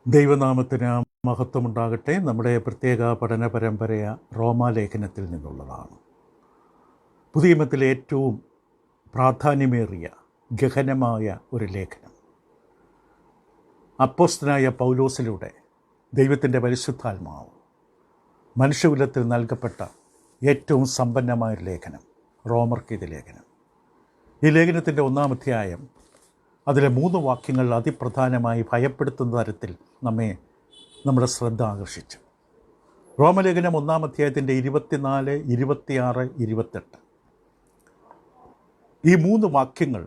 ദൈവനാമത്തിന് മഹത്വമുണ്ടാകട്ടെ. നമ്മുടെ പ്രത്യേക പഠന പരമ്പരയ റോമാലേഖനത്തിൽ നിന്നുള്ളതാണ്. പുതിയ നിയമത്തിലെ ഏറ്റവും പ്രാധാന്യമേറിയ ഗഹനമായ ഒരു ലേഖനം. അപ്പോസ്തലനായ പൗലോസിലൂടെ ദൈവത്തിൻ്റെ പരിശുദ്ധാത്മാവ് മനുഷ്യകുലത്തിൽ നൽകപ്പെട്ട ഏറ്റവും സമ്പന്നമായൊരു ലേഖനം റോമർക്കെഴുതിയ ലേഖനം. ഈ ലേഖനത്തിൻ്റെ 1-ാം അധ്യായം അതിലെ 3 വാക്യങ്ങൾ അതിപ്രധാനമായി ഭയപ്പെടുത്തുന്ന തരത്തിൽ നമ്മുടെ ശ്രദ്ധ ആകർഷിച്ചു. റോമലേഖനം 1-ാം അധ്യായത്തിൻ്റെ 24, 26, 28 ഈ 3 വാക്യങ്ങൾ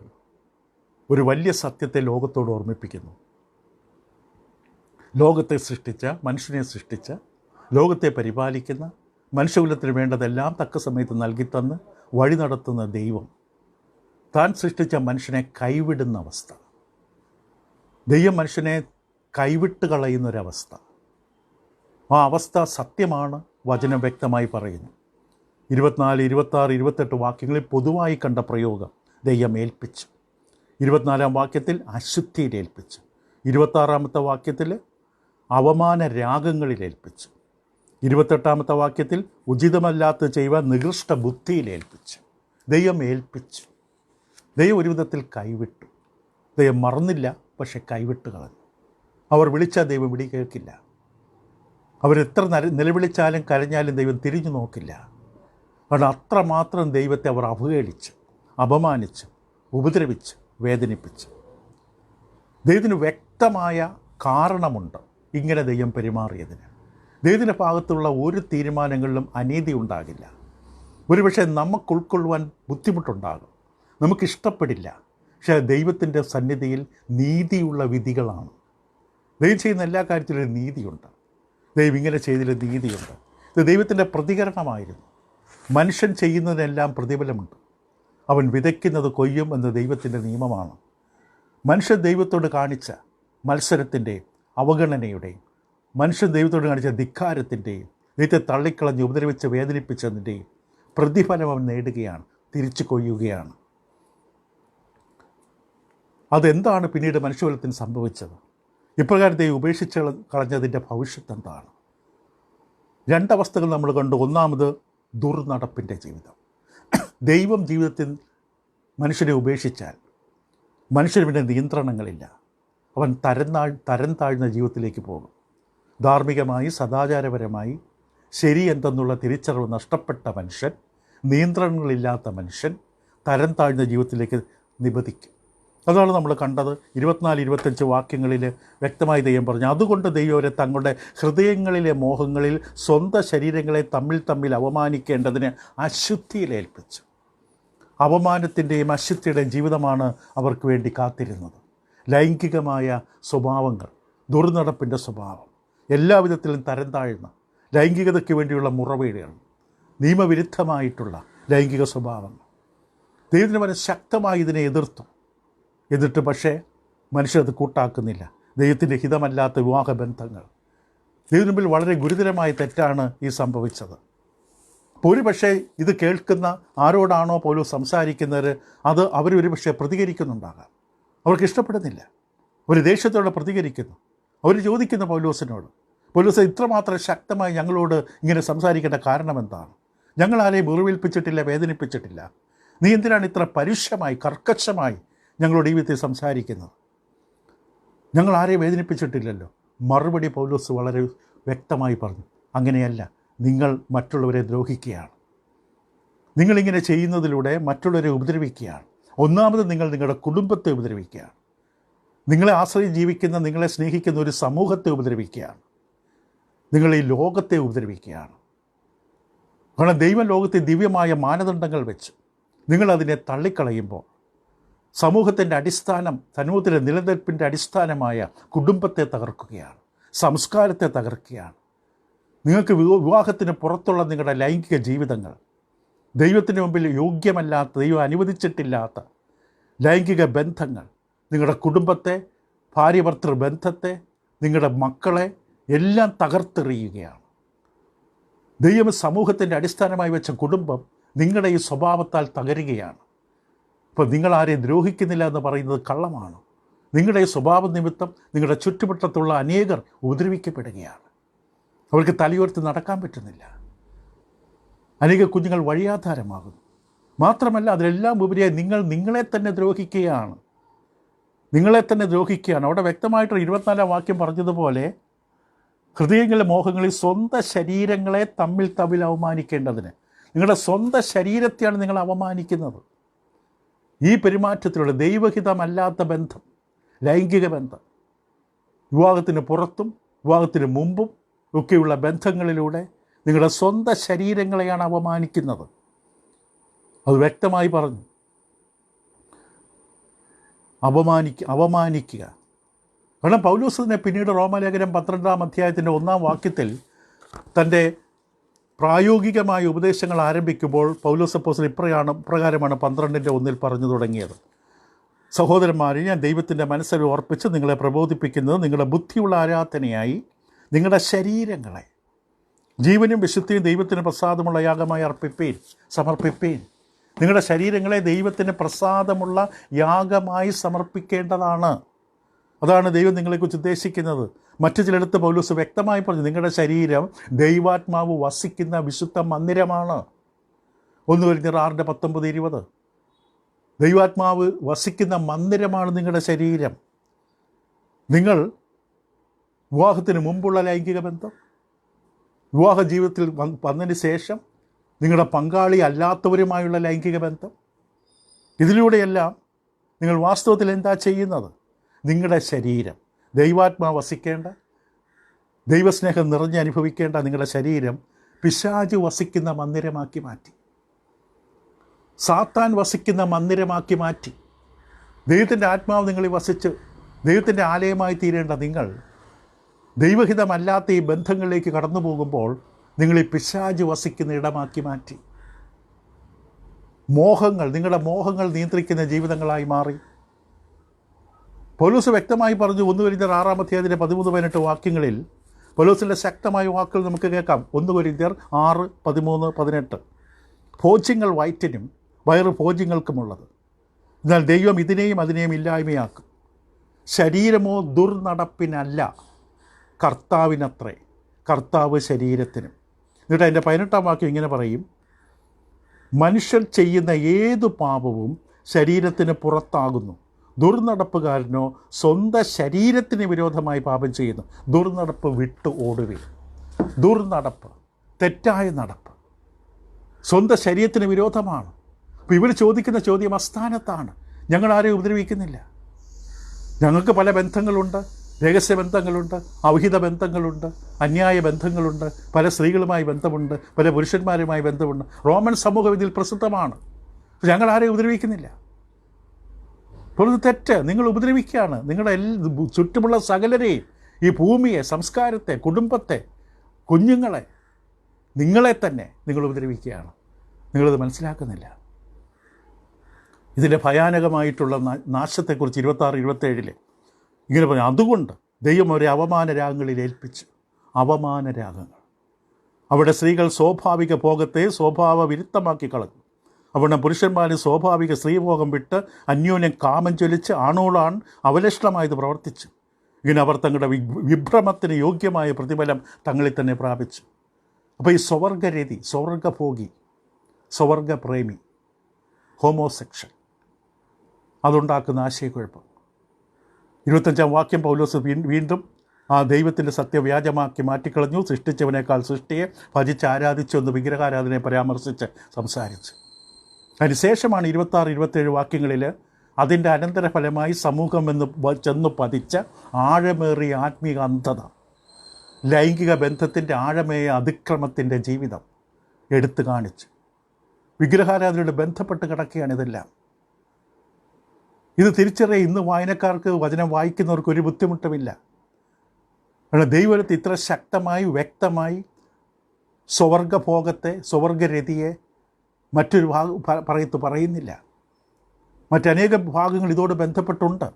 ഒരു വലിയ സത്യത്തെ ലോകത്തോട് ഓർമ്മിപ്പിക്കുന്നു. ലോകത്തെ സൃഷ്ടിച്ച, മനുഷ്യനെ സൃഷ്ടിച്ച, ലോകത്തെ പരിപാലിക്കുന്ന, മനുഷ്യകുലത്തിന് വേണ്ടതെല്ലാം തക്ക സമയത്ത് നൽകിത്തന്ന് വഴി നടത്തുന്ന ദൈവം താൻ സൃഷ്ടിച്ച മനുഷ്യനെ കൈവിടുന്ന അവസ്ഥ, ദൈവം മനുഷ്യനെ കൈവിട്ട് കളയുന്നൊരവസ്ഥ, ആ അവസ്ഥ സത്യമാണ്. വചനം വ്യക്തമായി പറയുന്നു. 24, 26, 28 വാക്യങ്ങളിൽ പൊതുവായി കണ്ട പ്രയോഗം ദൈവം ഏൽപ്പിച്ചു. 24-ാം വാക്യത്തിൽ അശുദ്ധിയിൽ ഏൽപ്പിച്ചു. 26-ാമത്തെ വാക്യത്തിൽ അവമാന രാഗങ്ങളിൽ ഏൽപ്പിച്ചു. 28-ാമത്തെ വാക്യത്തിൽ ഉചിതമല്ലാത്ത ചെയ്യുവാൻ നികൃഷ്ട ബുദ്ധിയിൽ ഏൽപ്പിച്ചു. ദൈവം ഏൽപ്പിച്ചു. ദൈവം ഒരു വിധത്തിൽ കൈവിട്ടു. ദൈവം മറന്നില്ല, പക്ഷെ കൈവിട്ട് കളഞ്ഞു. അവർ വിളിച്ചാൽ ദൈവം വിളി കേൾക്കില്ല. അവരെത്ര നിലവിളിച്ചാലും കരഞ്ഞാലും ദൈവം തിരിഞ്ഞു നോക്കില്ല. കാരണം അത്രമാത്രം ദൈവത്തെ അവർ അവഹേളിച്ചു, അപമാനിച്ചു, ഉപദ്രവിച്ചു, വേദനിപ്പിച്ചു. ദൈവത്തിന് വ്യക്തമായ കാരണമുണ്ട് ഇങ്ങനെ ദൈവം പെരുമാറിയതിന്. ദൈവത്തിൻ്റെ ഭാഗത്തുള്ള ഒരു തീരുമാനങ്ങളിലും അനീതി ഉണ്ടാകില്ല. ഒരുപക്ഷെ നമുക്ക് ഉൾക്കൊള്ളുവാൻ ബുദ്ധിമുട്ടുണ്ടാകും, നമുക്കിഷ്ടപ്പെടില്ല. പക്ഷേ ദൈവത്തിൻ്റെ സന്നിധിയിൽ നീതിയുള്ള വിധികളാണ്. ദൈവം ചെയ്യുന്ന എല്ലാ കാര്യത്തിലും ഒരു നീതിയുണ്ട്. ദൈവം ഇങ്ങനെ ചെയ്തതിൽ നീതിയുണ്ട്. ഇത് ദൈവത്തിൻ്റെ പ്രതികരണമായിരുന്നു. മനുഷ്യൻ ചെയ്യുന്നതിനെല്ലാം പ്രതിഫലമുണ്ട്. അവൻ വിതയ്ക്കുന്നത് കൊയ്യും എന്ന ദൈവത്തിൻ്റെ നിയമമാണ്. മനുഷ്യൻ ദൈവത്തോട് കാണിച്ച മത്സരത്തിൻ്റെയും അവഗണനയുടെയും, മനുഷ്യൻ ദൈവത്തോട് കാണിച്ച ധിക്കാരത്തിൻ്റെയും, ദൈവത്തെ തള്ളിക്കളഞ്ഞ് ഉപദ്രവിച്ച് വേദനിപ്പിച്ചതിൻ്റെയും പ്രതിഫലം അവൻ നേടുകയാണ്, തിരിച്ചു കൊയ്യുകയാണ്. അതെന്താണ് പിന്നീട് മനുഷ്യകുലത്തിന് സംഭവിച്ചത്? ഇപ്രകാരം ദൈവം ഉപേക്ഷിച്ച് കളഞ്ഞതിൻ്റെ ഭവിഷ്യത്ത് എന്താണ്? 2 അവസ്ഥകൾ നമ്മൾ കണ്ടു. ഒന്നാമത് ദുർനടപ്പിൻ്റെ ജീവിതം. ദൈവം ജീവിതത്തിൽ മനുഷ്യനെ ഉപേക്ഷിച്ചാൽ മനുഷ്യന് പിന്നെ നിയന്ത്രണങ്ങളില്ല. അവൻ തരം താഴ്ന്ന ജീവിതത്തിലേക്ക് പോകും. ധാർമ്മികമായി, സദാചാരപരമായി ശരി എന്തെന്നുള്ള തിരിച്ചറിവ് നഷ്ടപ്പെട്ട മനുഷ്യൻ, നിയന്ത്രണങ്ങളില്ലാത്ത മനുഷ്യൻ തരം താഴ്ന്ന ജീവിതത്തിലേക്ക് നിബദിക്കും. അതാണ് നമ്മൾ കണ്ടത്. 24, 25 വാക്യങ്ങളിൽ വ്യക്തമായി ദൈവം പറഞ്ഞു, അതുകൊണ്ട് ദൈവം അവരെ തങ്ങളുടെ ഹൃദയങ്ങളിലെ മോഹങ്ങളിൽ സ്വന്തം ശരീരങ്ങളെ തമ്മിൽ അവമാനിക്കേണ്ടതിന് അശുദ്ധിയിലേൽപ്പിച്ചു. അവമാനത്തിൻ്റെയും അശുദ്ധിയുടെയും ജീവിതമാണ് അവർക്ക് വേണ്ടി കാത്തിരുന്നത്. ലൈംഗികമായ സ്വഭാവങ്ങൾ, ദുർനടപ്പിൻ്റെ സ്വഭാവം, എല്ലാവിധത്തിലും തരം താഴ്ന്ന ലൈംഗികതയ്ക്ക് വേണ്ടിയുള്ള മുറവീടുകൾ, നിയമവിരുദ്ധമായിട്ടുള്ള ലൈംഗിക സ്വഭാവങ്ങൾ. ദൈവത്തിന് വളരെ ശക്തമായി ഇതിനെ എതിർത്ത് പക്ഷേ മനുഷ്യരത് കൂട്ടാക്കുന്നില്ല. ദൈവത്തിൻ്റെ ഹിതമല്ലാത്ത വിവാഹബന്ധങ്ങൾ, ദൈവത്തിന് മുമ്പിൽ വളരെ ഗുരുതരമായ തെറ്റാണ് ഈ സംഭവിച്ചത്. ഒരു പക്ഷേ ഇത് കേൾക്കുന്ന ആരോടാണോ പോലും സംസാരിക്കുന്നത്, അത് അവരൊരു പക്ഷേ പ്രതികരിക്കുന്നുണ്ടാകാം. അവർക്ക് ഇഷ്ടപ്പെടുന്നില്ല, ഒരു ദേഷ്യത്തോടെ പ്രതികരിക്കുന്നു. അവർ ചോദിക്കുന്ന പൗലോസിനോട്, പൗലോസ് ഇത്രമാത്രം ശക്തമായി ഞങ്ങളോട് ഇങ്ങനെ സംസാരിക്കേണ്ട കാരണം എന്താണ്? ഞങ്ങൾ ആരെയും മുറിവേൽപ്പിച്ചിട്ടില്ല, വേദനിപ്പിച്ചിട്ടില്ല. നീ എന്തിനാണ് ഇത്ര പരുഷമായി, കർക്കശമായി ഞങ്ങളോട് ഈ വിധത്തിൽ സംസാരിക്കുന്നത്? ഞങ്ങൾ ആരെയും വേദനിപ്പിച്ചിട്ടില്ലല്ലോ. മറുപടി പൗലോസ് വളരെ വ്യക്തമായി പറഞ്ഞു, അങ്ങനെയല്ല, നിങ്ങൾ മറ്റുള്ളവരെ ദ്രോഹിക്കുകയാണ്. നിങ്ങളിങ്ങനെ ചെയ്യുന്നതിലൂടെ മറ്റുള്ളവരെ ഉപദ്രവിക്കുകയാണ്. ഒന്നാമത് നിങ്ങൾ നിങ്ങളുടെ കുടുംബത്തെ ഉപദ്രവിക്കുകയാണ്. നിങ്ങളെ ആശ്രയിച്ച് ജീവിക്കുന്ന, നിങ്ങളെ സ്നേഹിക്കുന്ന ഒരു സമൂഹത്തെ ഉപദ്രവിക്കുകയാണ്. നിങ്ങൾ ഈ ലോകത്തെ ഉപദ്രവിക്കുകയാണ്. കാരണം ദൈവം ലോകത്തെ ദിവ്യമായ മാനദണ്ഡങ്ങൾ വെച്ച് നിങ്ങളതിനെ തള്ളിക്കളയുമ്പോൾ സമൂഹത്തിൻ്റെ അടിസ്ഥാനം, സമൂഹത്തിൻ്റെ നിലനിൽപ്പിൻ്റെ അടിസ്ഥാനമായ കുടുംബത്തെ തകർക്കുകയാണ്, സംസ്കാരത്തെ തകർക്കുകയാണ്. നിങ്ങൾക്ക് വിവാഹത്തിന് പുറത്തുള്ള നിങ്ങളുടെ ലൈംഗിക ജീവിതങ്ങൾ, ദൈവത്തിന് മുമ്പിൽ യോഗ്യമല്ലാത്ത, ദൈവം അനുവദിച്ചിട്ടില്ലാത്ത ലൈംഗിക ബന്ധങ്ങൾ നിങ്ങളുടെ കുടുംബത്തെ, ഭാര്യ-ഭർത്തൃ ബന്ധത്തെ, നിങ്ങളുടെ മക്കളെ എല്ലാം തകർത്തെറിയുകയാണ്. ദൈവം സമൂഹത്തിൻ്റെ അടിസ്ഥാനമായി വെച്ച കുടുംബം നിങ്ങളുടെ ഈ സ്വഭാവത്താൽ തകരുകയാണ്. അപ്പോൾ നിങ്ങൾ ആരെയും ദ്രോഹിക്കുന്നില്ല എന്ന് പറയുന്നത് കള്ളമാണ്. നിങ്ങളുടെ സ്വഭാവ നിമിത്തം നിങ്ങളുടെ ചുറ്റുവട്ടത്തുള്ള അനേകർ ഉപദ്രവിക്കപ്പെടുകയാണ്. അവർക്ക് തലയുയർത്തി നടക്കാൻ പറ്റുന്നില്ല. അനേക കുഞ്ഞുങ്ങൾ വഴിയാധാരമാകുന്നു. മാത്രമല്ല, അതിലെല്ലാം ഉപരിയായി നിങ്ങളെ തന്നെ ദ്രോഹിക്കുകയാണ്. അവിടെ വ്യക്തമായിട്ട് 24 വാക്യം പറഞ്ഞതുപോലെ, ഹൃദയങ്ങളിലെ മോഹങ്ങളിൽ സ്വന്തം ശരീരങ്ങളെ തമ്മിൽ അവമാനിക്കേണ്ടതിന് നിങ്ങളുടെ സ്വന്തം ശരീരത്തെയാണ് നിങ്ങൾ അവമാനിക്കുന്നത്. ഈ പെരുമാറ്റത്തിലുള്ള ദൈവഹിതമല്ലാത്ത ബന്ധം, ലൈംഗിക ബന്ധം, വിവാഹത്തിന് പുറത്തും വിവാഹത്തിന് മുമ്പും ഒക്കെയുള്ള ബന്ധങ്ങളിലൂടെ നിങ്ങളുടെ സ്വന്തം ശരീരങ്ങളെയാണ് അവമാനിക്കുന്നത്. അത് വ്യക്തമായി പറഞ്ഞു. അവമാനിക്കുക. കാരണം പൗലോസിനെ പിന്നീട് റോമാലേഖനം 12-ാം അധ്യായത്തിൻ്റെ 1-ാം വാക്യത്തിൽ തൻ്റെ പ്രായോഗികമായ ഉപദേശങ്ങൾ ആരംഭിക്കുമ്പോൾ പൗലോസ് അപ്പോസ്തലൻ ഇപ്രകാരമാണ് 12-ന്റെ-1 പറഞ്ഞു തുടങ്ങിയത്. സഹോദരന്മാരെ, ഞാൻ ദൈവത്തിൻ്റെ മനസ്സിൽ ഓർപ്പിച്ച് നിങ്ങളെ പ്രബോധിപ്പിക്കുന്നത് നിങ്ങളുടെ ബുദ്ധിയുള്ള ആരാധനയായി നിങ്ങളുടെ ശരീരങ്ങളെ ജീവനും വിശുദ്ധിയും ദൈവത്തിന് പ്രസാദമുള്ള യാഗമായി സമർപ്പിപ്പീൻ. നിങ്ങളുടെ ശരീരങ്ങളെ ദൈവത്തിന് പ്രസാദമുള്ള യാഗമായി സമർപ്പിക്കേണ്ടതാണ്. അതാണ് ദൈവം നിങ്ങളെക്കുറിച്ച് ഉദ്ദേശിക്കുന്നത്. മറ്റു ചിലയിടത്ത് പൗലോസ് വ്യക്തമായി പറഞ്ഞു, നിങ്ങളുടെ ശരീരം ദൈവാത്മാവ് വസിക്കുന്ന വിശുദ്ധ മന്ദിരമാണ്. 1 കൊരിന്ത്യർ 6:19-20. ദൈവാത്മാവ് വസിക്കുന്ന മന്ദിരമാണ് നിങ്ങളുടെ ശരീരം. നിങ്ങൾ വിവാഹത്തിന് മുമ്പുള്ള ലൈംഗിക ബന്ധം, വിവാഹ ജീവിതത്തിൽ വന്നതിന് ശേഷം നിങ്ങളുടെ പങ്കാളി അല്ലാത്തവരുമായുള്ള ലൈംഗിക ബന്ധം, ഇതിലൂടെയെല്ലാം നിങ്ങൾ വാസ്തവത്തിൽ എന്താ ചെയ്യുന്നത്? നിങ്ങളുടെ ശരീരം, ദൈവാത്മാവ് വസിക്കേണ്ട, ദൈവസ്നേഹം അനുഭവിക്കേണ്ട നിങ്ങളുടെ ശരീരം പിശാച് വസിക്കുന്ന മന്ദിരമാക്കി മാറ്റി, സാത്താൻ വസിക്കുന്ന മന്ദിരമാക്കി മാറ്റി. ദൈവത്തിൻ്റെ ആത്മാവ് നിങ്ങളിൽ വസിച്ച് ദൈവത്തിൻ്റെ ആലയമായി തീരേണ്ട നിങ്ങൾ ദൈവഹിതമല്ലാത്ത ഈ ബന്ധങ്ങളിലേക്ക് കടന്നു പോകുമ്പോൾ നിങ്ങൾ ഈ പിശാച് വസിക്കുന്ന ഇടമാക്കി മാറ്റി. നിങ്ങളുടെ മോഹങ്ങൾ നിയന്ത്രിക്കുന്ന ജീവിതങ്ങളായി മാറി. പൗലോസ് വ്യക്തമായി പറഞ്ഞു, 1 കൊരിന്ത്യർ 6-ാം അധ്യായത്തിൻ്റെ 13-18 വാക്യങ്ങളിൽ പൗലോസിൻ്റെ ശക്തമായ വാക്കുകൾ നമുക്ക് കേൾക്കാം. 1 കൊരിന്ത്യർ 6:13-18. ഭോജ്യങ്ങൾ വയറ്റിനും വയറ് ഭോജ്യങ്ങൾക്കുമുള്ളത്, എന്നാൽ ദൈവം അതിനെയും ഇല്ലായ്മയാക്കും. ശരീരമോ ദുർനടപ്പിനല്ല, കർത്താവിനത്രേ, കർത്താവ് ശരീരത്തിനും. എന്നിട്ട് അതിൻ്റെ 18-ാം വാക്യം ഇങ്ങനെ പറയും, മനുഷ്യർ ചെയ്യുന്ന ഏതു പാപവും ശരീരത്തിന് പുറത്താകുന്നു. ദുർനടപ്പുകാരനോ സ്വന്തം ശരീരത്തിന് വിരോധമായി പാപം ചെയ്യുന്നു. ദുർനടപ്പ് വിട്ടു ഓടുകയും, തെറ്റായ നടപ്പ് സ്വന്തം ശരീരത്തിന് വിരോധമാണ്. അപ്പോൾ ഇവർ ചോദിക്കുന്ന ചോദ്യം അസ്ഥാനത്താണ്. ഞങ്ങൾ ആരെയും ഉപദ്രവിക്കുന്നില്ല. ഞങ്ങൾക്ക് പല ബന്ധങ്ങളുണ്ട്, രഹസ്യബന്ധങ്ങളുണ്ട്, അവിഹിത ബന്ധങ്ങളുണ്ട്, അന്യായ ബന്ധങ്ങളുണ്ട്, പല സ്ത്രീകളുമായി ബന്ധമുണ്ട്, പല പുരുഷന്മാരുമായി ബന്ധമുണ്ട്. റോമൻ സമൂഹം ഇതിൽ പ്രസിദ്ധമാണ്. ഞങ്ങൾ ആരെയും ഉപദ്രവിക്കുന്നില്ല. അപ്പോൾ ഇത് തെറ്റ്. നിങ്ങൾ ഉപദ്രവിക്കുകയാണ്. നിങ്ങളുടെ ചുറ്റുമുള്ള സകലരെയും, ഈ ഭൂമിയെ, സംസ്കാരത്തെ, കുടുംബത്തെ, കുഞ്ഞുങ്ങളെ, നിങ്ങളെ തന്നെ നിങ്ങൾ ഉപദ്രവിക്കുകയാണ്. നിങ്ങളിത് മനസ്സിലാക്കുന്നില്ല. ഇതിൻ്റെ ഭയാനകമായിട്ടുള്ള നാശത്തെക്കുറിച്ച് 26-27 ഇങ്ങനെ പറഞ്ഞു, അതുകൊണ്ട് ദൈവം അവരെ അവമാനരാഗങ്ങളിൽ ഏൽപ്പിച്ചു. അവമാനരാഗങ്ങൾ. അവിടെ സ്ത്രീകൾ സ്വാഭാവിക ഭോഗത്തെ സ്വഭാവ വിരുദ്ധമാക്കി കളഞ്ഞു. അവിടെ പുരുഷന്മാർ സ്വാഭാവിക സ്ത്രീഭോഗം വിട്ട് അന്യോന്യം കാമം ജ്വലിച്ച് ആണോളാൺ അവലക്ഷണമായത് പ്രവർത്തിച്ചു. ഇങ്ങനെ അവർ തങ്ങളുടെ വിഭ്രമത്തിന് യോഗ്യമായ പ്രതിഫലം തങ്ങളിൽ തന്നെ പ്രാപിച്ചു. അപ്പോൾ ഈ സ്വവർഗരതി, സ്വർഗഭോഗി, സ്വർഗപ്രേമി, ഹോമോസെക്ഷൽ, അതുണ്ടാക്കുന്ന ആശയക്കുഴപ്പം. 25-ാം വാക്യം പൗലോസ് വീണ്ടും ആ ദൈവത്തിൻ്റെ സത്യവ്യാജമാക്കി മാറ്റിക്കളഞ്ഞു. സൃഷ്ടിച്ചവനേക്കാൾ സൃഷ്ടിയെ ഭജിച്ച് ആരാധിച്ചു എന്ന് വിഗ്രഹാരാധനയെ പരാമർശിച്ച് സംസാരിച്ചു. അതിനുശേഷമാണ് 26-27 വാക്യങ്ങളിൽ അതിൻ്റെ അനന്തരഫലമായി സമൂഹം ചെന്നു പതിച്ച ആഴമേറിയ ആത്മീക അന്ധത, ലൈംഗിക ബന്ധത്തിൻ്റെ ആഴമേയ അതിക്രമത്തിൻ്റെ ജീവിതം എടുത്തു കാണിച്ചു. വിഗ്രഹാരാധനയോട് ബന്ധപ്പെട്ട് കിടക്കുകയാണ് ഇതെല്ലാം. ഇത് തിരിച്ചറിയാൻ ഇന്ന് വായനക്കാർക്ക്, വചനം വായിക്കുന്നവർക്ക് ഒരു ബുദ്ധിമുട്ടുമില്ല. കാരണം ദൈവത്തിൽ ഇത്ര ശക്തമായി വ്യക്തമായി സ്വവർഗഭോഗത്തെ, സ്വവർഗരതിയെ മറ്റൊരു പറയുന്നില്ല. മറ്റനേകം ഭാഗങ്ങൾ ഇതോട് ബന്ധപ്പെട്ടുണ്ട്.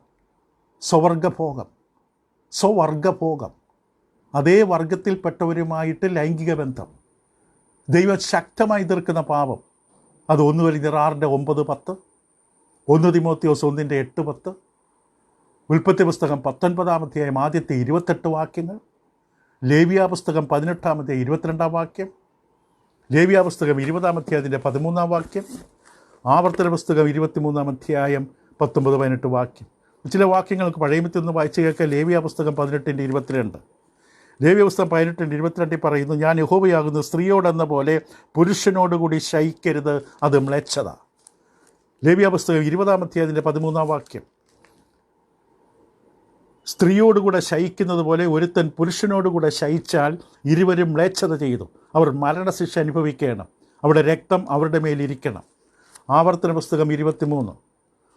സ്വവർഗഭോഗം, അതേ വർഗത്തിൽപ്പെട്ടവരുമായിട്ട് ലൈംഗിക ബന്ധം, ദൈവം ശക്തമായി എതിർക്കുന്ന പാപം. അത് 1 കൊരിന്ത്യർ 6:9-10, 1 തിമോത്തിയോസ് 1:8-10, ഉൽപ്പത്തി പുസ്തകം 19-ാം അധ്യായം ആദ്യത്തെ 28 വാക്യങ്ങൾ, ലേവ്യ പുസ്തകം 18-ാം അധ്യായം 22-ാം വാക്യം, ലേവ്യ പുസ്തകം 20-ാം അധ്യായത്തിൻ്റെ 13-ാം വാക്യം, ആവർത്തന പുസ്തകം 23-ാം അധ്യായം 19-18 വാക്യം. ചില വാക്യങ്ങൾക്ക് പഴയ നിയമത്തിൽ നിന്ന് വായിച്ചു കേൾക്കുക. ലേവ്യ പുസ്തകം 18:22. ലേവ്യ പുസ്തകം 18:22 പറയുന്നു, ഞാൻ യഹോവയാകുന്നു, സ്ത്രീയോടെന്ന പോലെ പുരുഷനോടുകൂടി ശയിക്കരുത്, അത് മ്ലേച്ഛത. ലേവ്യ പുസ്തകം 20-ാം അധ്യായത്തിൻ്റെ 13-ാം വാക്യം, സ്ത്രീയോടുകൂടെ ശയിക്കുന്നത് പോലെ ഒരുത്തൻ പുരുഷനോടുകൂടെ ശയിച്ചാൽ ഇരുവരും മ്ലേച്ഛത ചെയ്തു, അവർ മരണശിക്ഷ അനുഭവിക്കണം, അവിടെ രക്തം അവരുടെ മേലിരിക്കണം. ആവർത്തന പുസ്തകം 23,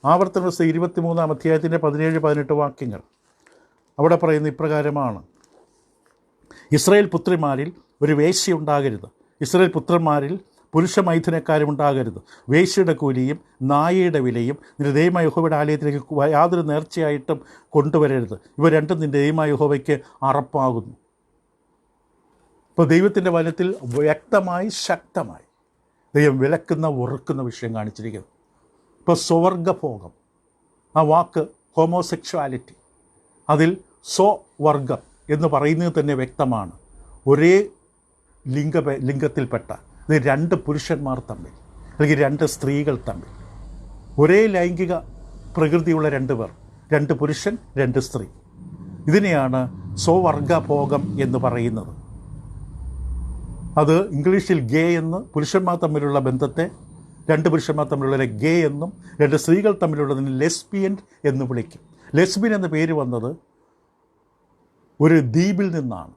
ആവർത്തന പുസ്തകം 23-ാം അധ്യായത്തിൻ്റെ 17-18 വാക്യങ്ങൾ. അവിടെ പറയുന്ന ഇപ്രകാരമാണ്, ഇസ്രായേൽ പുത്രിമാരിൽ ഒരു വേശ്യ ഉണ്ടാകരുത്, ഇസ്രായേൽ പുത്രന്മാരിൽ പുരുഷ മൈഥുനക്കാരും ഉണ്ടാകരുത്, വേശ്യയുടെ കൂലിയും നായയുടെ വിലയും നിന്റെ ദൈവമായ യഹോവയുടെ ആലയത്തിലേക്ക് യാതൊരു നേർച്ചയായിട്ടും കൊണ്ടുവരരുത്, ഇവ രണ്ടും നിന്റെ ദൈവമായ യഹോവയ്ക്ക് അറപ്പാകുന്നു. ഇപ്പോൾ ദൈവത്തിൻ്റെ വചനത്തിൽ വ്യക്തമായി ശക്തമായി ദൈവം വിലക്കുന്ന ഉറക്കുന്ന വിഷയം കാണിച്ചിരിക്കുന്നു. ഇപ്പോൾ സ്വവർഗഭോഗം, ആ വാക്ക് ഹോമോസെക്ഷുവാലിറ്റി, അതിൽ എന്ന് പറയുന്നത് തന്നെ വ്യക്തമാണ്. ഒരേ ലിംഗത്തിൽപ്പെട്ട രണ്ട് പുരുഷന്മാർ തമ്മിൽ അല്ലെങ്കിൽ രണ്ട് സ്ത്രീകൾ തമ്മിൽ, ഒരേ ലൈംഗിക പ്രകൃതിയുള്ള രണ്ട് പേർ, രണ്ട് പുരുഷൻ രണ്ട് സ്ത്രീ, ഇതിനെയാണ് സ്വവർഗഭോഗം എന്ന് പറയുന്നത്. അത് ഇംഗ്ലീഷിൽ ഗേ എന്ന്, പുരുഷന്മാർ തമ്മിലുള്ള ബന്ധത്തെ, രണ്ട് പുരുഷന്മാർ തമ്മിലുള്ള ഗേ എന്നും, രണ്ട് സ്ത്രീകൾ തമ്മിലുള്ളതിന് ലെസ്ബിയൻ എന്ന് വിളിക്കും. ലെസ്ബിയൻ എന്ന പേര് വന്നത് ഒരു ദ്വീപിൽ നിന്നാണ്.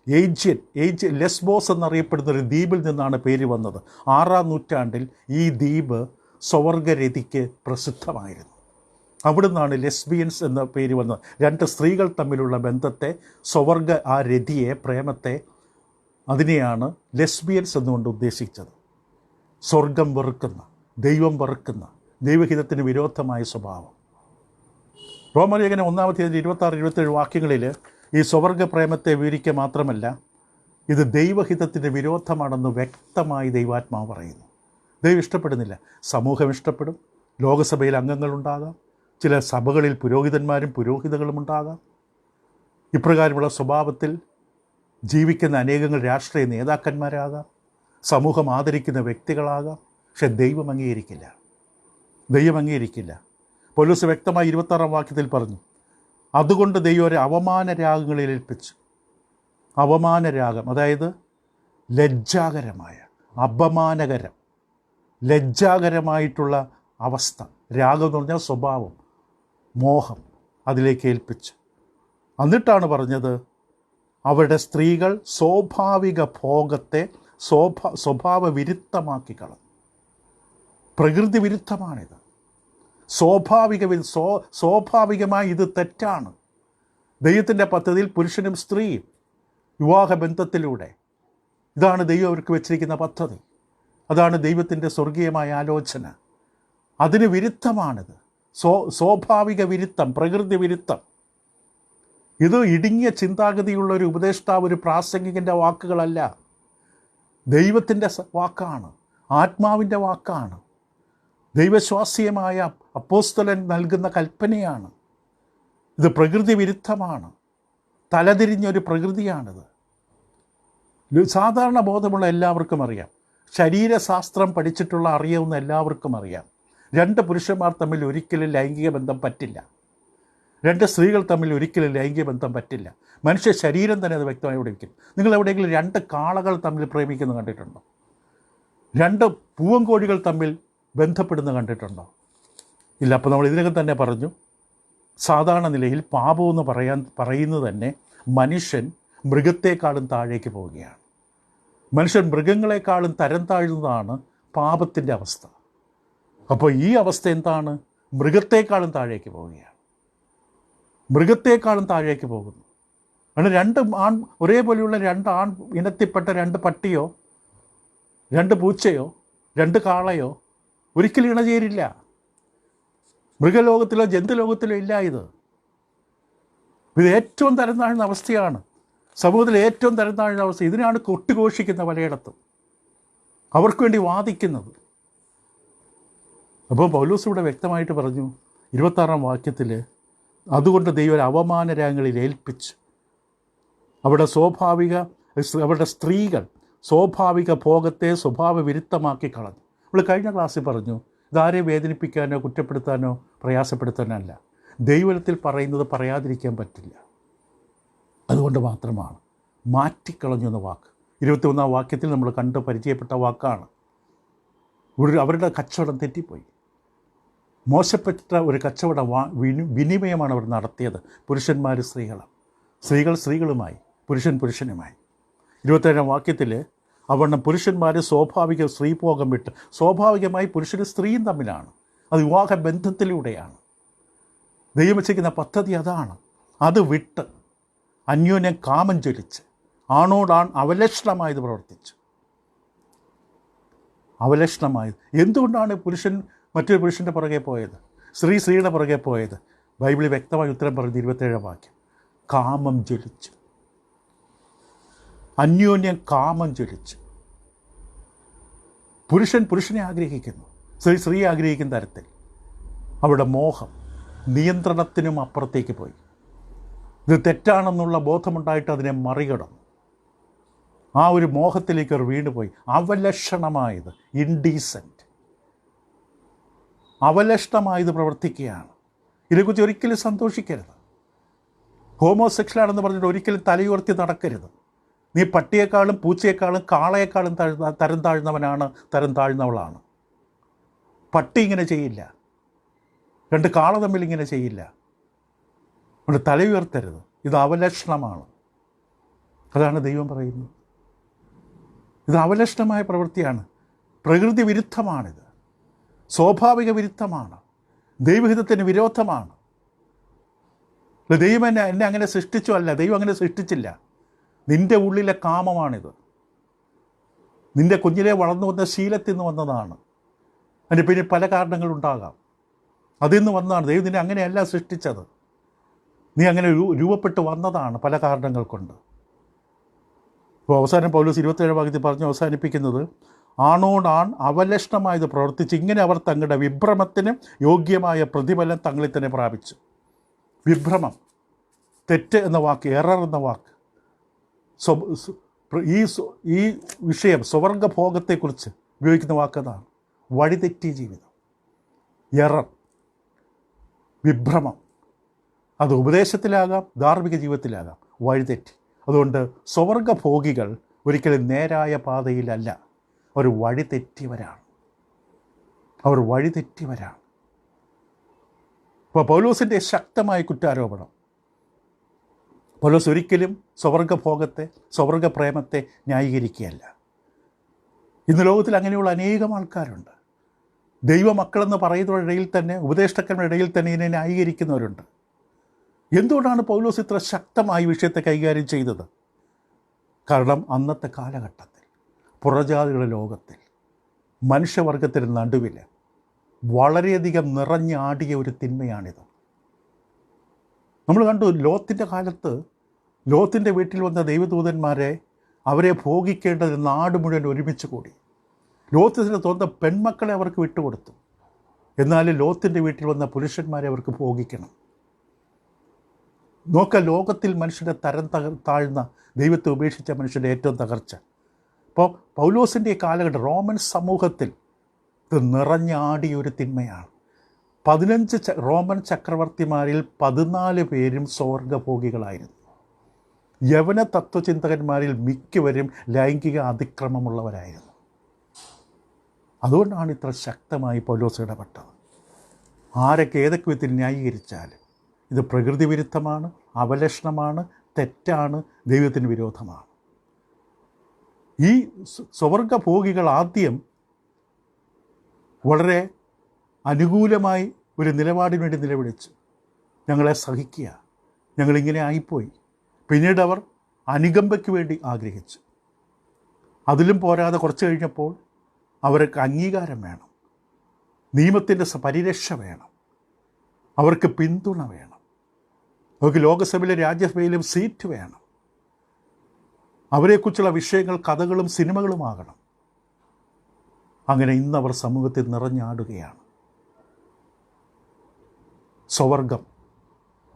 ഏജ്യൻ ലെസ്ബോസ് എന്നറിയപ്പെടുന്ന ഒരു ദ്വീപിൽ നിന്നാണ് പേര് വന്നത്. 6-ാം നൂറ്റാണ്ടിൽ ഈ ദ്വീപ് സ്വവർഗരതിക്ക് പ്രസിദ്ധമായിരുന്നു. അവിടെ നിന്നാണ് ലെസ്ബിയൻസ് എന്ന പേര് വന്നത്. രണ്ട് സ്ത്രീകൾ തമ്മിലുള്ള ബന്ധത്തെ, ആ രതിയെ, പ്രേമത്തെ, അതിനെയാണ് ലെസ്ബിയൻസ് എന്നുകൊണ്ട് ഉദ്ദേശിച്ചത്. സ്വർഗം വെറുക്കുന്ന, ദൈവം വെറുക്കുന്ന, ദൈവഹിതത്തിന് വിരോധമായ സ്വഭാവം. റോമലേഖനം 1-ാം അധ്യായത്തിൽ 26-27 വാക്യങ്ങളിൽ ഈ സ്വവർഗ പ്രേമത്തെ വിവരിക്കുക മാത്രമല്ല, ഇത് ദൈവഹിതത്തിൻ്റെ വിരോധമാണെന്ന് വ്യക്തമായി ദൈവാത്മാവ് പറയുന്നു. ദൈവം ഇഷ്ടപ്പെടുന്നില്ല. സമൂഹം ഇഷ്ടപ്പെടും, ലോകസഭയിൽ അംഗങ്ങളുണ്ടാകാം, ചില സഭകളിൽ പുരോഹിതന്മാരും പുരോഹിതകളും ഉണ്ടാകാം. ഇപ്രകാരമുള്ള സ്വഭാവത്തിൽ ജീവിക്കുന്ന അനേകങ്ങൾ രാഷ്ട്രീയ നേതാക്കന്മാരാകാം, സമൂഹം ആദരിക്കുന്ന വ്യക്തികളാകാം. പക്ഷെ ദൈവം അംഗീകരിക്കില്ല. പൗലോസ് വ്യക്തമായി 26-ാം വാക്യത്തിൽ പറഞ്ഞു, അതുകൊണ്ട് ദൈവം ഒരു അവമാനരാഗങ്ങളിൽ ഏൽപ്പിച്ചു. അവമാനരാഗം, അതായത് ലജ്ജാകരമായ, അപമാനകരം, ലജ്ജാകരമായിട്ടുള്ള അവസ്ഥ. രാഗം എന്ന് പറഞ്ഞാൽ സ്വഭാവം, മോഹം, അതിലേക്ക് ഏൽപ്പിച്ചു. എന്നിട്ടാണ് പറഞ്ഞത്, അവരുടെ സ്ത്രീകൾ സ്വാഭാവിക ഭോഗത്തെ സ്വഭാവ വിരുദ്ധമാക്കി കളഞ്ഞു. പ്രകൃതി വിരുദ്ധമാണിത്. സ്വാഭാവികമായി ഇത് തെറ്റാണ്. ദൈവത്തിൻ്റെ പദ്ധതിയിൽ പുരുഷനും സ്ത്രീയും വിവാഹബന്ധത്തിലൂടെ, ഇതാണ് ദൈവം അവർക്ക് വെച്ചിരിക്കുന്ന പദ്ധതി, അതാണ് ദൈവത്തിൻ്റെ സ്വർഗീയമായ ആലോചന. അതിന് വിരുദ്ധമാണിത്. സ്വാഭാവിക വിരുദ്ധം, പ്രകൃതി വിരുദ്ധം. ഇത് ഇടുങ്ങിയ ചിന്താഗതിയുള്ള ഒരു ഉപദേഷ്ടാവ്, ഒരു പ്രാസംഗികൻ്റെ വാക്കുകളല്ല, ദൈവത്തിൻ്റെ വാക്കാണ്, ആത്മാവിൻ്റെ വാക്കാണ്, ദൈവശ്വാസ്യമായ അപ്പോസ്തലൻ നൽകുന്ന കൽപ്പനയാണ്. ഇത് പ്രകൃതി വിരുദ്ധമാണ്, തലതിരിഞ്ഞൊരു പ്രകൃതിയാണിത്. സാധാരണ ബോധമുള്ള എല്ലാവർക്കും അറിയാം, ശരീരശാസ്ത്രം പഠിച്ചിട്ടുള്ള അറിയാവുന്ന എല്ലാവർക്കും അറിയാം, രണ്ട് പുരുഷന്മാർ തമ്മിൽ ഒരിക്കലും ലൈംഗിക ബന്ധം പറ്റില്ല, രണ്ട് സ്ത്രീകൾ തമ്മിൽ ഒരിക്കലും ലൈംഗിക ബന്ധം പറ്റില്ല. മനുഷ്യ ശരീരം തന്നെ അത് വ്യക്തമായി പഠിക്കും. നിങ്ങൾ എവിടെയെങ്കിലും രണ്ട് കാളകൾ തമ്മിൽ പ്രേമിക്കുന്നത് കണ്ടിട്ടുണ്ടോ? രണ്ട് പൂവൻകോഴികൾ തമ്മിൽ ബന്ധപ്പെടുന്നത് കണ്ടിട്ടുണ്ടോ? ഇല്ല. അപ്പോൾ നമ്മൾ ഇതിനകം തന്നെ പറഞ്ഞു, സാധാരണ നിലയിൽ പാപമെന്ന് പറയുന്നത് തന്നെ മനുഷ്യൻ മൃഗത്തെക്കാളും താഴേക്ക് പോവുകയാണ്. മനുഷ്യൻ മൃഗങ്ങളെക്കാളും തരം താഴ്ന്നതാണ് പാപത്തിൻ്റെ അവസ്ഥ. അപ്പോൾ ഈ അവസ്ഥ എന്താണ്? മൃഗത്തെക്കാളും താഴേക്ക് പോവുകയാണ്, മൃഗത്തെക്കാളും താഴേക്ക് പോകുന്നു. അങ്ങനെ ഒരേപോലെയുള്ള രണ്ട് ഇനത്തിൽപ്പെട്ട രണ്ട് പട്ടിയോ രണ്ട് പൂച്ചയോ രണ്ട് കാളയോ ഒരിക്കലും ഇണചേരില്ല. മൃഗലോകത്തിലോ ജന്തുലോകത്തിലോ ഇല്ല. ഇത് ഏറ്റവും തരം താഴ്ന്ന അവസ്ഥയാണ്, സമൂഹത്തിലെ ഏറ്റവും തരം താഴ്ന്ന അവസ്ഥ. ഇതിനാണ് കൊട്ടിഘോഷിക്കുന്ന പലയിടത്തും, അവർക്ക് വേണ്ടി വാദിക്കുന്നത്. അപ്പോൾ പൗലോസ് ഇവിടെ വ്യക്തമായിട്ട് പറഞ്ഞു 26-ാം വാക്യത്തിൽ, അതുകൊണ്ട് ദൈവം ഒരു അവമാന രാഗങ്ങളിൽ ഏൽപ്പിച്ചു. അവരുടെ സ്ത്രീകൾ സ്വാഭാവിക ഭോഗത്തെ സ്വഭാവ വിരുദ്ധമാക്കി കളഞ്ഞു. നമ്മൾ കഴിഞ്ഞ ക്ലാസ്സിൽ പറഞ്ഞു, ഇതാരെ വേദനിപ്പിക്കാനോ കുറ്റപ്പെടുത്താനോ പ്രയാസപ്പെടുത്താനോ അല്ല. ദൈവത്തിൽ പറയുന്നത് പറയാതിരിക്കാൻ പറ്റില്ല. അതുകൊണ്ട് മാത്രമാണ് മാറ്റിക്കളഞ്ഞു എന്ന വാക്ക് 21 വാക്യത്തിൽ നമ്മൾ കണ്ട് പരിചയപ്പെട്ട വാക്കാണ്. അവരുടെ കച്ചവടം തെറ്റിപ്പോയി. മോശപ്പെട്ട ഒരു കച്ചവട വിനിമയമാണ് അവർ നടത്തിയത്. പുരുഷന്മാർ സ്ത്രീകൾ സ്ത്രീകളുമായി, പുരുഷനുമായി. 27 വാക്യത്തിൽ അവണ്ണം പുരുഷന്മാർ സ്വാഭാവിക സ്ത്രീഭോഗം വിട്ട്, സ്വാഭാവികമായി പുരുഷനും സ്ത്രീയും തമ്മിലാണ്, അത് വിവാഹ ബന്ധത്തിലൂടെയാണ്. ദൈവം വച്ചിരിക്കുന്ന പദ്ധതി അതാണ്. അത് വിട്ട് അന്യോന്യം കാമം ജ്വലിച്ച് ആണോടാൺ അവലക്ഷണമായത് പ്രവർത്തിച്ചു. അവലക്ഷണമായത് എന്തുകൊണ്ടാണ് പുരുഷൻ മറ്റൊരു പുരുഷൻ്റെ പുറകെ പോയത്, സ്ത്രീയുടെ പുറകെ പോയത്? ബൈബിളിൽ വ്യക്തമായി ഉത്തരം പറഞ്ഞ് 27 വാക്യം. കാമം ജ്വലിച്ചു, അന്യോന്യം കാമം ജ്വലിച്ചു. പുരുഷനെ ആഗ്രഹിക്കുന്നു, സ്ത്രീയെ ആഗ്രഹിക്കുന്ന തരത്തിൽ അവരുടെ മോഹം നിയന്ത്രണത്തിനും അപ്പുറത്തേക്ക് പോയി. ഇത് തെറ്റാണെന്നുള്ള ബോധമുണ്ടായിട്ട് അതിനെ മറികടന്നു. ആ ഒരു മോഹത്തിലേക്ക് അവർ വീണുപോയി. അവലക്ഷണമായത്, ഇൻഡീസെൻറ്റ്, അവലക്ഷണമായത് പ്രവർത്തിക്കുകയാണ്. ഇതിനെക്കുറിച്ച് ഒരിക്കലും സന്തോഷിക്കരുത്. ഹോമോസെക്ഷലാണെന്ന് പറഞ്ഞിട്ട് ഒരിക്കലും തലയുയർത്തി നടക്കരുത്. നീ പട്ടിയേക്കാളും പൂച്ചയേക്കാളും കാളയേക്കാളും തരം താഴ്ന്നവനാണ്, തരം താഴ്ന്നവളാണ്. പട്ടി ഇങ്ങനെ ചെയ്യില്ല, 2 കാള തമ്മിൽ ഇങ്ങനെ ചെയ്യില്ല. അതുകൊണ്ട് തലയുയർത്തരുത്. ഇത് അവലക്ഷണമാണ്. അതാണ് ദൈവം പറയുന്നത്. ഇത് അവലക്ഷണമായ പ്രവൃത്തിയാണ്. പ്രകൃതി വിരുദ്ധമാണിത്, സ്വാഭാവിക വിരുദ്ധമാണ്, ദൈവഹിതത്തിന് വിരോധമാണ്. ദൈവം എന്നെ അങ്ങനെ സൃഷ്ടിച്ചു അല്ല, ദൈവം അങ്ങനെ സൃഷ്ടിച്ചില്ല. നിൻ്റെ ഉള്ളിലെ കാമമാണിത്. നിൻ്റെ കുഞ്ഞിലെ വളർന്നു വന്ന ശീലത്തിൽ നിന്ന് വന്നതാണ്. അതിന് പിന്നെ പല കാരണങ്ങളുണ്ടാകാം. അതിൽ നിന്ന് വന്നതാണ്. ദൈവം നിന്നെ അങ്ങനെയല്ല സൃഷ്ടിച്ചത്. നീ അങ്ങനെ രൂപപ്പെട്ട് വന്നതാണ് പല കാരണങ്ങൾ കൊണ്ട്. ഇപ്പോൾ അവസാനം പൗലോസ് 27 വാക്യത്തിൽ പറഞ്ഞ് അവസാനിപ്പിക്കുന്നത്, ആണോടാൺ അവലക്ഷണമായത് പ്രവർത്തിച്ച് ഇങ്ങനെ അവർ തങ്ങളുടെ വിഭ്രമത്തിന് യോഗ്യമായ പ്രതിഫലം തങ്ങളിൽ തന്നെ പ്രാപിച്ചു. വിഭ്രമം, തെറ്റ് എന്ന വാക്ക്, എറർ എന്ന വാക്ക്, ഈ വിഷയം സ്വർഗഭോഗത്തെക്കുറിച്ച് ഉപയോഗിക്കുന്ന വാക്കതാണ്. വഴിതെറ്റിയ ജീവിതം, എറർ, വിഭ്രമം. അത് ഉപദേശത്തിലാകാം, ധാർമ്മിക ജീവിതത്തിലാകാം, വഴിതെറ്റി. അതുകൊണ്ട് സ്വർഗഭോഗികൾ ഒരിക്കലും നേരായ പാതയിലല്ല, അവർ വഴിതെറ്റിയവരാണ്. അപ്പോൾ പൗലോസിൻ്റെ ശക്തമായ കുറ്റാരോപണം, പൗലോസ് ഒരിക്കലും സ്വർഗഭോഗത്തെ, സ്വർഗപ്രേമത്തെ ന്യായീകരിക്കുകയല്ല. ഇന്ന് ലോകത്തിൽ അങ്ങനെയുള്ള അനേകം ആൾക്കാരുണ്ട്. ദൈവമക്കളെന്ന് പറയുന്നവരുടെ ഇടയിൽ തന്നെ, ഉപദേഷ്ടാക്കളുടെ ഇടയിൽ തന്നെ ഇതിനെ ന്യായീകരിക്കുന്നവരുണ്ട്. എന്തുകൊണ്ടാണ് പൗലോസ് ഇത്ര ശക്തമായി വിഷയത്തെ കൈകാര്യം ചെയ്തത്? കാരണം അന്നത്തെ കാലഘട്ടത്തിൽ, പുറജാതികളുടെ ലോകത്തിൽ, മനുഷ്യവർഗത്തിന് നടുവിൽ വളരെയധികം നിറഞ്ഞാടിയ ഒരു തിന്മയാണിത്. നമ്മൾ കണ്ടു, ലോത്തിൻ്റെ കാലത്ത് ലോത്തിൻ്റെ വീട്ടിൽ വന്ന ദൈവദൂതന്മാരെ, അവരെ ഭോഗിക്കേണ്ടത് നാട് മുഴുവൻ ഒരുമിച്ച് കൂടി. ലോത്തിൻ്റെ സ്വന്തം പെൺമക്കളെ അവർക്ക് വിട്ടുകൊടുത്തു. എന്നാലും ലോത്തിൻ്റെ വീട്ടിൽ വന്ന പുരുഷന്മാരെ അവർക്ക് ഭോഗിക്കണം. ലോകത്തിൽ മനുഷ്യൻ്റെ തരം താഴ്ന്ന, ദൈവത്തെ ഉപേക്ഷിച്ച മനുഷ്യൻ്റെ ഏറ്റവും തകർച്ച. അപ്പോൾ പൗലോസിൻ്റെ ഈ കാലഘട്ടം റോമൻ സമൂഹത്തിൽ ഇത് നിറഞ്ഞാടിയ ഒരു തിന്മയാണ്. 15 റോമൻ ചക്രവർത്തിമാരിൽ 14 പേരും സ്വർഗഭോഗികളായിരുന്നു. യവന തത്വചിന്തകന്മാരിൽ മിക്കവരും ലൈംഗിക അതിക്രമമുള്ളവരായിരുന്നു. അതുകൊണ്ടാണ് ഇത്ര ശക്തമായി പൗലോസ് ഇടപെട്ടത്. ആരൊക്കെ ഏതൊക്കെ വിധത്തിൽ ന്യായീകരിച്ചാലും ഇത് പ്രകൃതി വിരുദ്ധമാണ്, അവലക്ഷണമാണ്, തെറ്റാണ്, ദൈവത്തിന് വിരോധമാണ്. ഈ സ്വർഗഭോഗികൾ ആദ്യം വളരെ അനുകൂലമായി ഒരു നിലപാടിന് വേണ്ടി നിലവിളിച്ചു, ഞങ്ങളെ സഹിക്കുക, ഞങ്ങളിങ്ങനെ ആയിപ്പോയി. പിന്നീട് അവർ അനുകമ്പയ്ക്ക് വേണ്ടി ആഗ്രഹിച്ചു. അതിലും പോരാതെ കുറച്ച് കഴിഞ്ഞപ്പോൾ അവർക്ക് അംഗീകാരം വേണം, നിയമത്തിൻ്റെ പരിരക്ഷ വേണം, അവർക്ക് പിന്തുണ വേണം, അവർക്ക് ലോകസഭയിലും രാജ്യസഭയിലും സീറ്റ് വേണം, അവരെക്കുറിച്ചുള്ള വിഷയങ്ങൾ കഥകളും സിനിമകളുമാകണം. അങ്ങനെ ഇന്നവർ സമൂഹത്തിൽ നിറഞ്ഞാടുകയാണ്. സ്വർഗം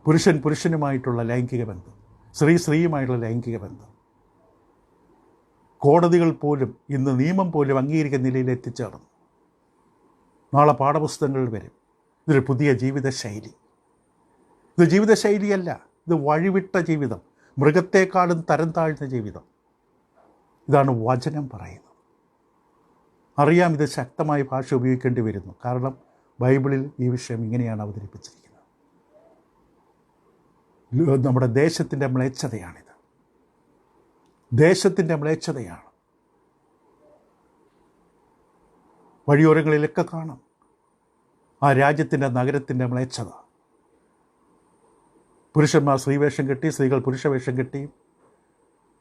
പുരുഷൻ പുരുഷനുമായിട്ടുള്ള ലൈംഗിക ബന്ധം, സ്ത്രീ സ്ത്രീയുമായിട്ടുള്ള ലൈംഗിക ബന്ധം. കോടതികൾ പോലും ഇന്ന് നിയമം പോലും അംഗീകരിക്കുന്ന നിലയിൽ എത്തിച്ചേർന്നു. നാളെ പാഠപുസ്തകങ്ങളിൽ വരും. ഇതൊരു പുതിയ ജീവിതശൈലി. ഇത് ജീവിതശൈലിയല്ല, ഇത് വഴിവിട്ട ജീവിതം, മൃഗത്തെക്കാളും തരം താഴ്ന്ന ജീവിതം. ഇതാണ് വചനം പറയുന്നത്. അറിയാം, ഇത് ശക്തമായ ഭാഷ ഉപയോഗിക്കേണ്ടി വരുന്നു. കാരണം ബൈബിളിൽ ഈ വിഷയം ഇങ്ങനെയാണ് അവതരിപ്പിച്ചിരിക്കുന്നത്. നമ്മുടെ ദേശത്തിൻ്റെ മ്ലേച്ഛതയാണിത്. ദേശത്തിൻ്റെ മ്ലേച്ഛതയാണ്. വഴിയോരങ്ങളിലൊക്കെ കാണാം ആ രാജ്യത്തിൻ്റെ നഗരത്തിൻ്റെ മ്ലേച്ഛത. പുരുഷന്മാർ സ്ത്രീവേഷം കെട്ടി, സ്ത്രീകൾ പുരുഷവേഷം കെട്ടി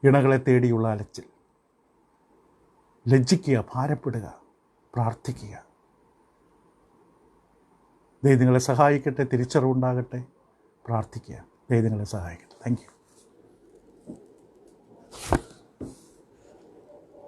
ഇണകളെ തേടിയുള്ള അലച്ചിൽ. ലജ്ജിക്കുക, ഭാരപ്പെടുക, പ്രാർത്ഥിക്കുക. ദൈവം നിങ്ങളെ സഹായിക്കട്ടെ, തിരിച്ചറിവുണ്ടാകട്ടെ. പ്രാർത്ഥിക്കുക. ദൈവം നിങ്ങളെ സഹായിക്കട്ടെ. Thank you.